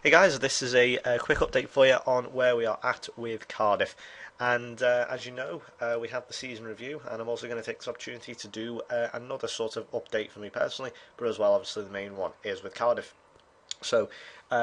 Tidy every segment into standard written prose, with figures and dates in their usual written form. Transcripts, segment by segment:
Hey guys, this is a quick update for you on where we are at with Cardiff. And as you know, we had the season review, and I'm also going to take this opportunity to do another sort of update for me personally, but as well, obviously, the main one is with Cardiff. So,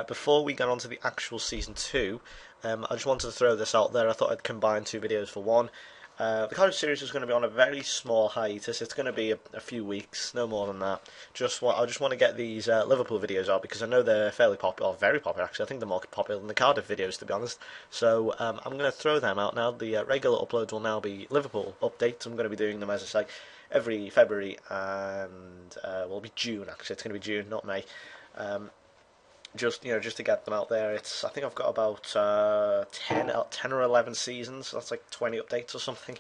before we get on to the actual season 2, I just wanted to throw this out there. I thought I'd combine two videos for one. The Cardiff series is going to be on a very small hiatus. It's going to be a few weeks, no more than that. I just want to get these Liverpool videos out because I know they're fairly popular, or very popular actually. I think they're more popular than the Cardiff videos, to be honest. So I'm going to throw them out now. The regular uploads will now be Liverpool updates. I'm going to be doing them, as I say, every February and will be June actually. It's going to be June, not May. Just to get them out there. I think I've got about 10 or 11 seasons. So that's like 20 updates or something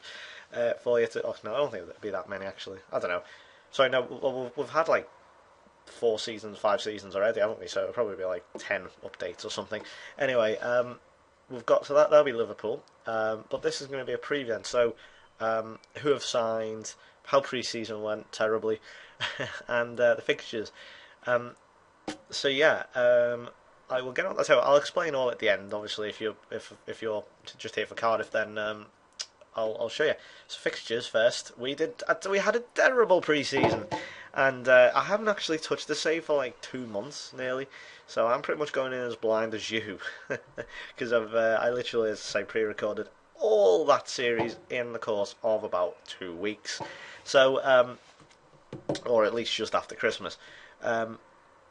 for you to. Oh no, I don't think there'd be that many actually. I don't know. Sorry, no, we've had like 4 seasons, 5 seasons already, haven't we? So it'll probably be like 10 updates or something. Anyway, we've got so that'll be Liverpool. But this is going to be a preview. So who have signed? How pre-season went terribly, and the fixtures. So yeah, I will get on. So I'll explain all at the end. Obviously, if you're just here for Cardiff, then I'll show you. So fixtures first. We had a terrible pre-season, and I haven't actually touched the save for like 2 months nearly. So I'm pretty much going in as blind as you, because I literally, as I say, pre-recorded all that series in the course of about 2 weeks. So or at least just after Christmas.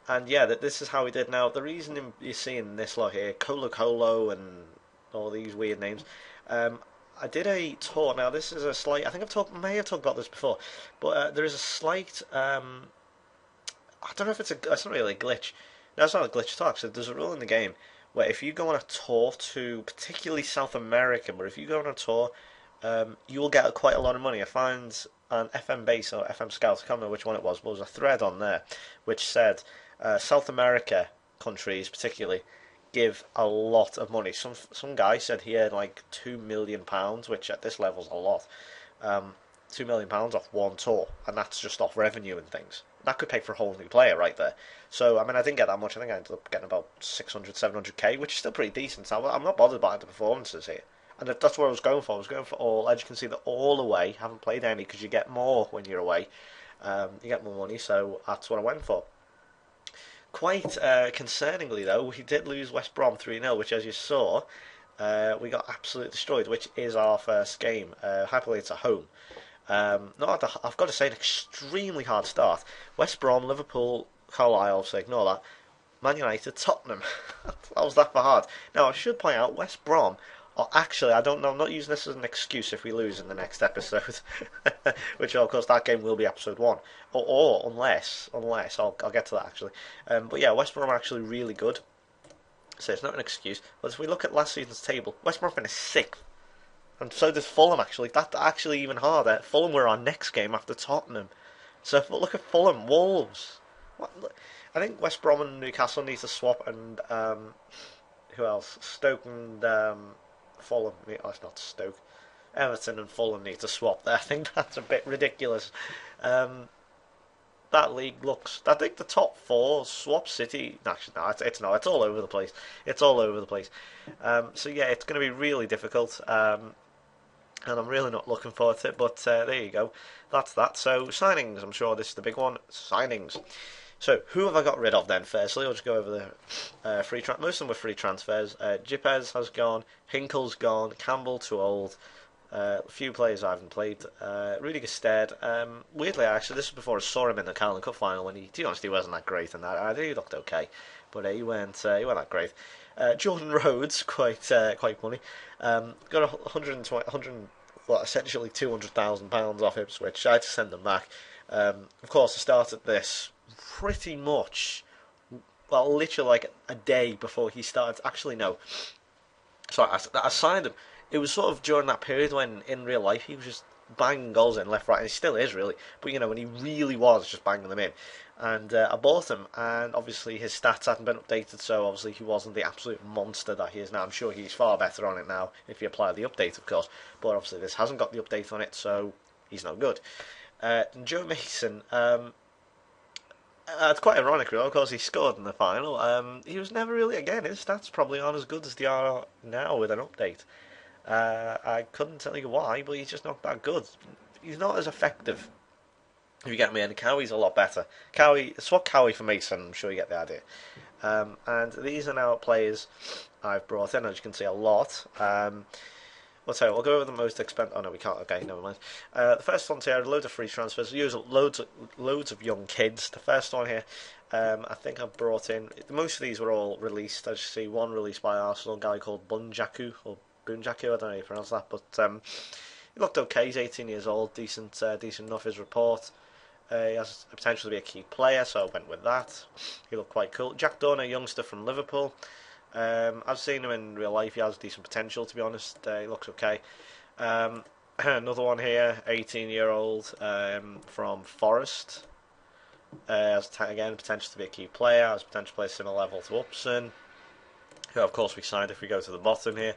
And yeah, this is how we did. Now, the reason you're seeing this lot here, Colo Colo and all these weird names, I did a tour. Now, this is a slight. I think may have talked about this before, but there is a slight. I don't know if it's not really a glitch. No, it's not a glitch at all. So there's a rule in the game where if you go on a tour to particularly South America, but if you go on a tour, you will get quite a lot of money. I find on FM Base or FM Scout, I can't remember which one it was, but there was a thread on there which said South America countries particularly give a lot of money. Some guy said he earned like £2 million, which at this level is a lot. £2 million off one tour, and that's just off revenue and things. That could pay for a whole new player right there. So I mean, I didn't get that much. I think I ended up getting about 600, 700k, which is still pretty decent. So I'm not bothered by the performances here. And that's what I was going for. I was going for all. As you can see, they're all away. Haven't played any because you get more when you're away. You get more money, so that's what I went for. Quite concerningly, though, we did lose West Brom 3-0, which, as you saw, we got absolutely destroyed, which is our first game. Happily, it's at home. I've got to say, an extremely hard start. West Brom, Liverpool, Carlisle, so ignore that. Man United, Tottenham. That was that for hard. Now, I should point out, West Brom. Or actually, I don't know. I'm not using this as an excuse if we lose in the next episode, which of course that game will be episode 1, or unless I'll get to that actually. But yeah, West Brom are actually really good, so it's not an excuse. But if we look at last season's table, West Brom finished 6th, and so does Fulham actually. That's actually even harder. Fulham were our next game after Tottenham. So look at Fulham, Wolves. I think West Brom and Newcastle need to swap, and who else? Stoke and Fulham. Oh, it's not Stoke. Everton and Fulham need to swap there. I think that's a bit ridiculous. That league looks. I think the top 4 swap City. Actually, no, it's not. It's all over the place. It's all over the place. So yeah, it's going to be really difficult. And I'm really not looking forward to it. But there you go. That's that. So signings. I'm sure this is the big one. Signings. So, who have I got rid of then? Firstly, I'll just go over the free transfers. Most of them were free transfers. Jipez has gone, Hinkle's gone, Campbell too old. A few players I haven't played. Rudy Gestede. Weirdly, actually, this was before I saw him in the Carling Cup final when to be honest, he wasn't that great in that. I think he looked okay, but he weren't that great. Jordan Rhodes, quite funny. Got 120, well, essentially £200,000 off Ipswich. I had to send them back. Of course, I started this pretty much, well, literally like a day before he started. Actually, no. So I signed him. It was sort of during that period when, in real life, he was just banging goals in left, right, and he still is really. But when he really was just banging them in, and I bought him, and obviously his stats hadn't been updated, so obviously he wasn't the absolute monster that he is now. I'm sure he's far better on it now if you apply the update, of course. But obviously this hasn't got the update on it, so he's not good. Joe Mason. It's quite ironic, really, because he scored in the final. He was never really, again, his stats probably aren't as good as they are now with an update. I couldn't tell you why, but he's just not that good. He's not as effective, if you get me. And Cowie's a lot better. Cowie, swap Cowie for Mason, I'm sure you get the idea. And these are now players I've brought in, as you can see, a lot. We'll go over the most expensive. Oh no, we can't. Okay, never mind. The first one's here, loads of free transfers. Use loads of young kids. The first one here, I think I've brought in. Most of these were all released. As you see, one released by Arsenal, a guy called Bunjaku or Bunjaku. I don't know how you pronounce that, but he looked okay. He's 18 years old, decent enough. His report. He has the potential to be a key player, so I went with that. He looked quite cool. Jack Dorner, youngster from Liverpool. I've seen him in real life. He has decent potential, to be honest. He looks okay. Another one here, 18-year-old from Forest. Has again potential to be a key player. Has potential to play similar level to Upson, who of course we signed if we go to the bottom here.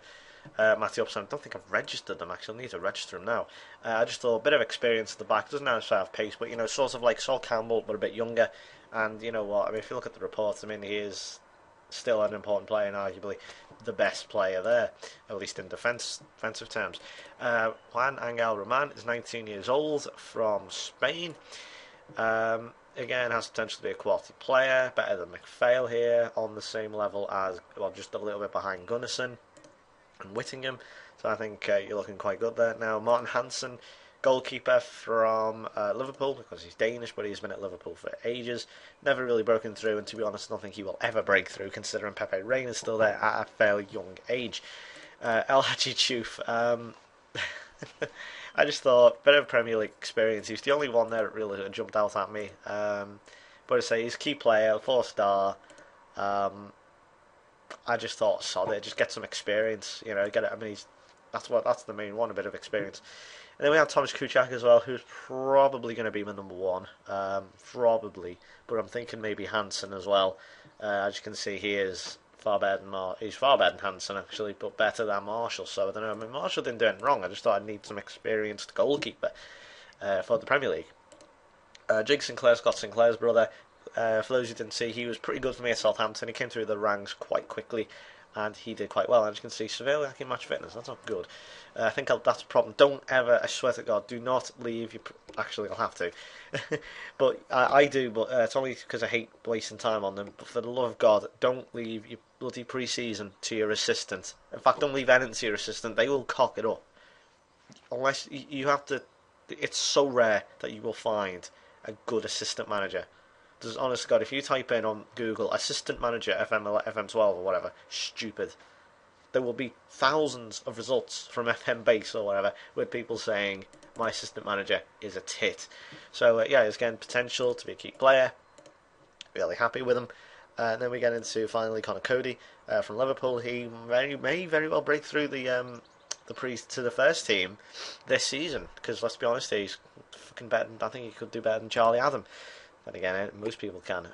Matty Upson, I don't think I've registered them actually. I need to register him now. I just thought a bit of experience at the back. Doesn't necessarily have pace, but sort of like Sol Campbell, but a bit younger. And you know what? I mean, if you look at the reports, I mean, he is still an important player and arguably the best player there, at least in defensive terms. Juan Angel Roman is 19 years old from Spain. Again, has potential to be a quality player, better than McPhail here, on the same level as, well, just a little bit behind Gunnarsson and Whittingham. So I think you're looking quite good there. Now, Martin Hansen, goalkeeper from Liverpool, because he's Danish, but he's been at Liverpool for ages. Never really broken through, and to be honest, I don't think he will ever break through, considering Pepe Reina is still there at a fairly young age. El Hadji Diouf, I just thought, bit of Premier League experience. He's the only one there that really jumped out at me. But I say, he's a key player, 4-star. I just thought, solid, just get some experience, get it. I mean, that's the main one, a bit of experience. And then we have Thomas Kuchak as well, who's probably going to be my number one, probably. But I'm thinking maybe Hansen as well. As you can see, he's far better than Hansen actually, but better than Marshall. So I don't know. I mean, Marshall didn't do anything wrong. I just thought I'd need some experienced goalkeeper for the Premier League. Jake Sinclair, Scott Sinclair's brother. For those who didn't see, he was pretty good for me at Southampton. He came through the ranks quite quickly, and he did quite well. As you can see, severely lacking match fitness. That's not good. I think that's a problem. Don't ever, I swear to God, do not leave your... Actually, I'll have to. But I do, but it's only because I hate wasting time on them. But for the love of God, don't leave your bloody pre-season to your assistant. In fact, don't leave anything to your assistant. They will cock it up. Unless you have to... It's so rare that you will find a good assistant manager. Just honest to God, if you type in on Google assistant manager FM12 or whatever, stupid, there will be thousands of results from FM base or whatever with people saying my assistant manager is a tit. So yeah, he's getting potential to be a key player. Really happy with him. And then we get into finally Connor Cody from Liverpool. He may very well break through the to the first team this season, because let's be honest, he's fucking better. I think he could do better than Charlie Adam. And again, most people can.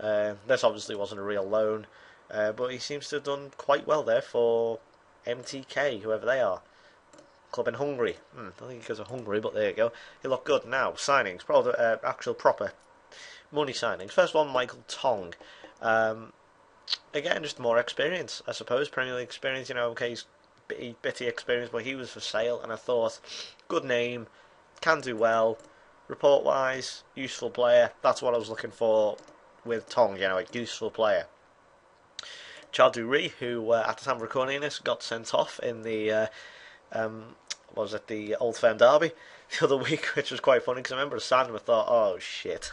This obviously wasn't a real loan, but he seems to have done quite well there for MTK, whoever they are. Club in Hungary. I don't think he goes to Hungary, but there you go. He looked good. Now, signings. Probably actual proper money signings. First one, Michael Tong. Again, just more experience, I suppose. Premier League experience, okay, he's bitty experience, but he was for sale, and I thought, good name, can do well. Report-wise, useful player. That's what I was looking for with Tong, a useful player. Chaduri, who at the time of recording this got sent off in the the Old Firm derby the other week, which was quite funny because I remember signing him and thought, oh shit.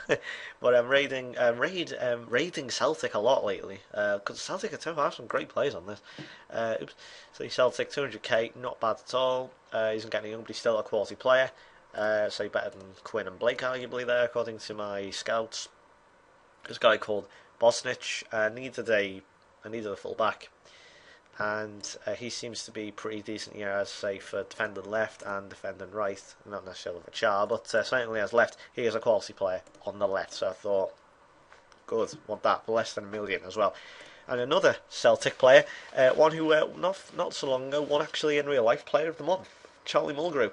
But I'm raiding Celtic a lot lately because Celtic have some great players on this. So Celtic 200k, not bad at all. He's not getting young, but he's still a quality player. So better than Quinn and Blake arguably there, according to my scouts. This guy called Bosnich needed a full back, and he seems to be pretty decent here, as say, for defending left and defending right. Not necessarily for Char, but certainly as left, he is a quality player on the left. So I thought, good, want that for less than $1 million as well. And another Celtic player, one who not so long ago won actually in real life Player of the Month, Charlie Mulgrew.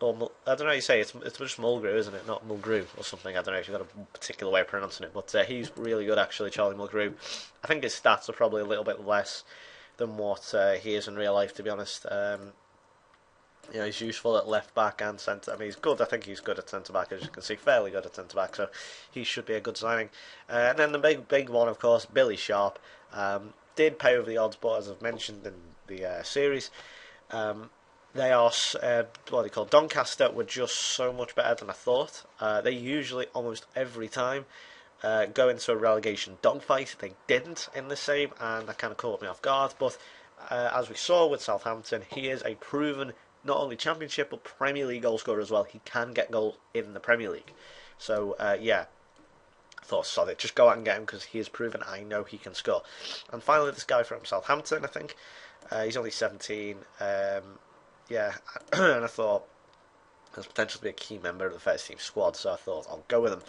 or I don't know how you say it. It's just Mulgrew, isn't it? Not Mulgrew or something. I don't know if you've got a particular way of pronouncing it, but he's really good actually, Charlie Mulgrew. I think his stats are probably a little bit less than what he is in real life, to be honest. He's useful at left back and centre. I mean, he's good. I think he's good at centre back, as you can see, fairly good at centre back. So he should be a good signing. And then the big one, of course, Billy Sharp. Did pay over the odds, but as I've mentioned in the series, they are what they call Doncaster were just so much better than I thought. They usually almost every time go into a relegation dogfight. They didn't in the same, and that kind of caught me off guard. But as we saw with Southampton, he is a proven not only Championship but Premier League goal scorer as well. He can get goals in the Premier League. So yeah, I thought solid. Just go out and get him because he has proven I know he can score. And finally, this guy from Southampton, I think he's only 17. Yeah, and I thought there's potential to be a key member of the first team squad, so I thought I'll go with him.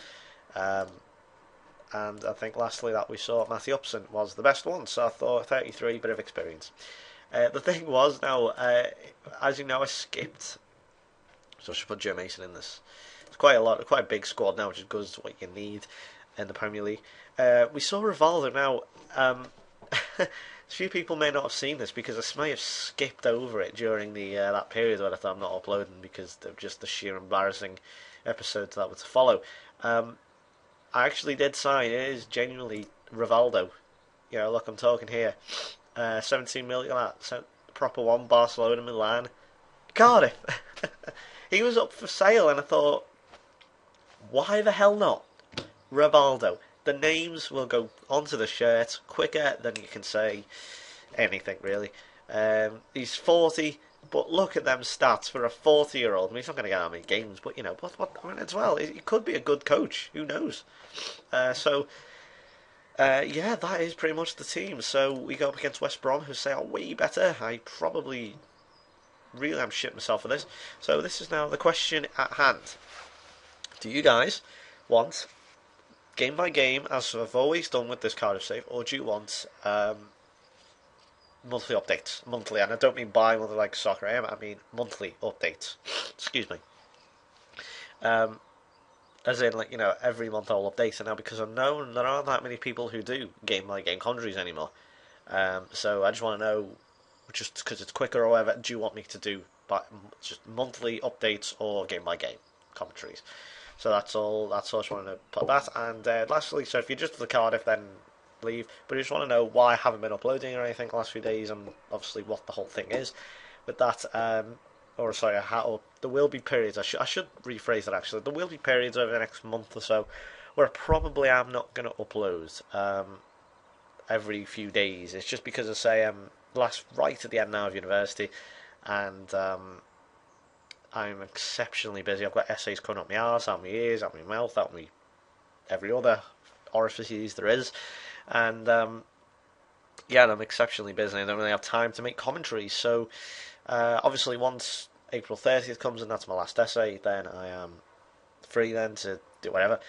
And I think lastly that we saw Matty Upson was the best one, so I thought 33, bit of experience. The thing was now, as you know, I skipped, so I should put Joe Mason in this. It's quite a big squad now, which is good, what you need in the Premier League. We saw Rivaldo now. A few people may not have seen this because I may have skipped over it during the that period where I thought I'm not uploading because of just the sheer embarrassing episodes that were to follow. I actually did sign. It is genuinely Rivaldo. You know, look, I'm talking here. 17 million, that proper one. Barcelona, Milan, Cardiff. He was up for sale, and I thought, why the hell not? Rivaldo. The names will go onto the shirt quicker than you can say anything, really. He's 40, but look at them stats for a 40-year-old. I mean, he's not going to get that many games, but, you know, I mean, as well, he could be a good coach. Who knows? Yeah, that is pretty much the team. So we go up against West Brom, who say are way better. I probably really am shitting myself for this. So this is now the question at hand. Do you guys want game by game, as I've always done with this Cardiff save, or do you want monthly updates? Monthly, and I don't mean bi-monthly like Soccer AM, I mean monthly updates. Excuse me. As in, like, you know, every month I'll update it now, because I know there aren't that many people who do game by game commentaries anymore. So I just want to know, just because it's quicker or whatever, do you want me to do just monthly updates or game by game commentaries? So that's all. I just wanted to put that. And lastly, so if you're just for the Cardiff, then leave. But I just want to know why I haven't been uploading or anything the last few days, and obviously what the whole thing is. With that, there will be periods. I should rephrase that actually. There will be periods over the next month or so where I probably am not going to upload every few days. It's just because I say I'm right at the end now of university, and I'm exceptionally busy. I've got essays coming up my arse, out my ears, out my mouth, out my every other orifices there is, and yeah, I'm exceptionally busy. I don't really have time to make commentaries. So obviously, once April 30th comes and that's my last essay, then I am free then to do whatever,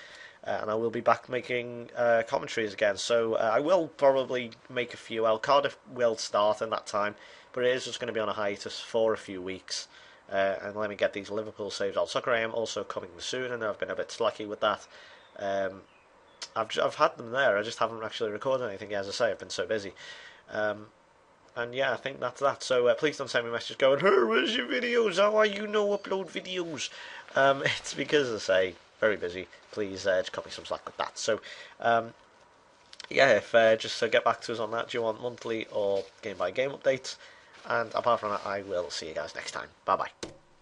and I will be back making commentaries again. So I will probably make a few. Cardiff will start in that time, but it is just going to be on a hiatus for a few weeks. And let me get these Liverpool saves out. Soccer AM also coming soon, and I've been a bit slacky with that. I've had them there. I just haven't actually recorded anything. As I say, I've been so busy. And yeah, I think that's that. So please don't send me a message going, "Hey, where's your videos? How are you no upload videos?" It's because, as I say, very busy. Please just cut me some slack with that. So yeah, if just get back to us on that. Do you want monthly or game by game updates? And apart from that, I will see you guys next time. Bye bye.